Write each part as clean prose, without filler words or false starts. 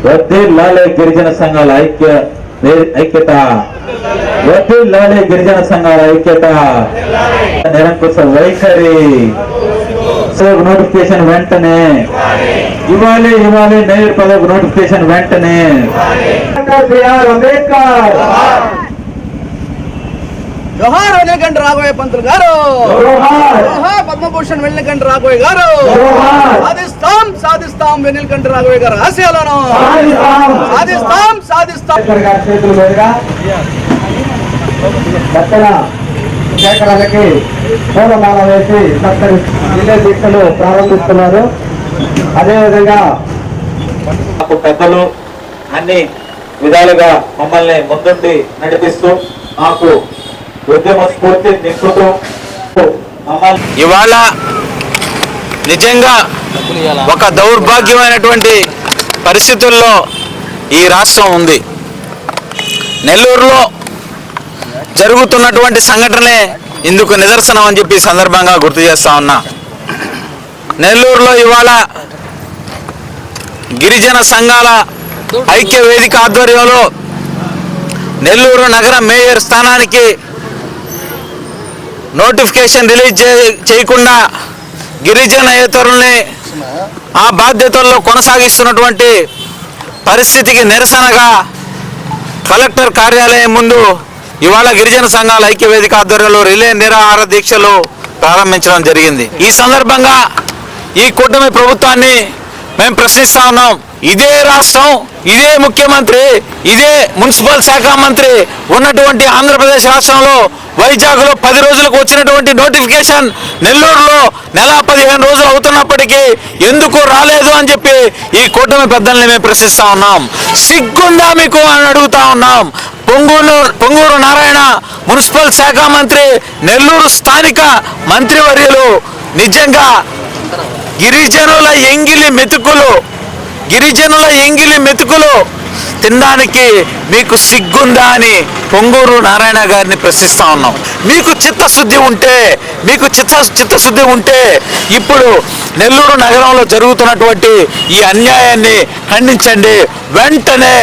వర్ధిల్లాలి గిరిజన సంఘాల ఐక్యత, వర్ధిల్లాలి గిరిజన సంఘాల ఐక్యత, నిరంకుశ వైఖరి. నోటిఫికేషన్ వెంటనే ఇవ్వాలి, మేయర్ పదవి నోటిఫికేషన్ వెంటనే. జోహార్ వెన్నెలకంటి రాఘవయ్య పంతులు గారు, పద్మభూషణ్ వెన్నెలకంటి రాఘవయ్య గారు. సాధిస్తాం వెన్నెలకంటి రాఘవయ్య గారు ఆశయాలను సాధిస్తాం. చేతుల మీదుగా శేఖరాలకి పూలమాల వేసి రిలే దీక్షలు ప్రారంభిస్తున్నారు. అదేవిధంగా పెద్దలు అన్ని విధాలుగా మమ్మల్ని ముందుండి నడిపిస్తూ మాకు ఉద్యమ స్ఫూర్తి నింపుతూ ఇవాళ నిజంగా ఒక దౌర్భాగ్యమైనటువంటి పరిస్థితుల్లో ఈ రాష్ట్రం ఉంది. నెల్లూరులో జరుగుతున్నటువంటి సంఘటనలే ఇందుకు నిదర్శనం అని చెప్పి సందర్భంగా గుర్తు చేస్తా ఉన్నా. నెల్లూరులో ఇవాళ గిరిజన సంఘాల ఐక్య వేదిక ఆధ్వర్యంలో నెల్లూరు నగర మేయర్ స్థానానికి నోటిఫికేషన్ రిలీజ్ చేయకుండా గిరిజనేతరుల్ని ఆ బాధ్యతల్లో కొనసాగిస్తున్నటువంటి పరిస్థితికి నిరసనగా కలెక్టర్ కార్యాలయం ముందు ఇవాళ గిరిజన సంఘాల ఐక్య వేదిక ఆధ్వర్యంలో రిలే నిరాహార దీక్షలు ప్రారంభించడం జరిగింది. ఈ సందర్భంగా ఈ కూటమి ప్రభుత్వాన్ని మేము ప్రశ్నిస్తా ఉన్నాం. ఇదే రాష్ట్రం, ఇదే ముఖ్యమంత్రి, ఇదే మున్సిపల్ శాఖ మంత్రి ఉన్నటువంటి ఆంధ్రప్రదేశ్ రాష్ట్రంలో వైజాగ్లో 10 రోజులకు వచ్చినటువంటి నోటిఫికేషన్ నెల్లూరులో నెల 15 రోజులు అవుతున్నప్పటికీ ఎందుకు రాలేదు అని చెప్పి ఈ కూటమి పెద్దల్ని మేము ప్రశ్నిస్తా ఉన్నాం. సిగ్గుందా మీకు అని అడుగుతా ఉన్నాం. పొంగూరు నారాయణ మున్సిపల్ శాఖ మంత్రి, నెల్లూరు స్థానిక మంత్రివర్యులు నిజంగా గిరిజనుల ఎంగిలి మెతుకులు తినడానికి మీకు సిగ్గుందా అని పొంగూరు నారాయణ గారిని ప్రశ్నిస్తా ఉన్నాం. మీకు చిత్తశుద్ధి ఉంటే ఇప్పుడు నెల్లూరు నగరంలో జరుగుతున్నటువంటి ఈ అన్యాయాన్ని ఖండించండి. వెంటనే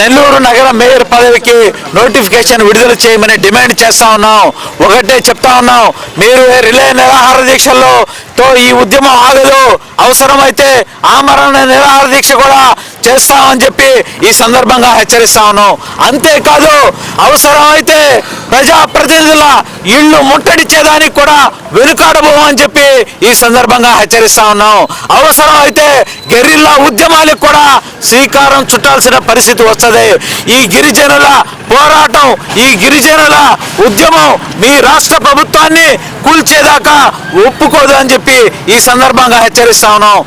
నెల్లూరు నగర మేయర్ పదవికి నోటిఫికేషన్ విడుదల చేయమని డిమాండ్ చేస్తా ఉన్నాం. ఒకటే చెప్తా ఉన్నాం, మీరు రిలే నిరాహార దీక్షల్లో ఈ ఉద్యమం ఆగదు. అవసరమైతే ఆమరణ నిరాహార దీక్ష కూడా చేస్తామని చెప్పి ఈ సందర్భంగా హెచ్చరిస్తా ఉన్నాం. అంతేకాదు అవసరమైతే ప్రజాప్రతినిధుల ఇళ్లు ముట్టడిచ్చేదానికి కూడా వెనుకాడబోమని చెప్పి ఈ సందర్భంగా హెచ్చరిస్తా ఉన్నాం. అవసరమైతే గెరిల్లా ఉద్యమాలకు కూడా శ్రీకారం చుట్టాల్సిన పరిస్థితి వస్తుంది. ఈ గిరిజనుల పోరాటం, ఈ గిరిజనుల ఉద్యమం మీ రాష్ట్ర ప్రభుత్వాన్ని కూల్చేదాకా ఒప్పుకోదు అని చెప్పి ఈ సందర్భంగా హెచ్చరిస్తా ఉన్నాం.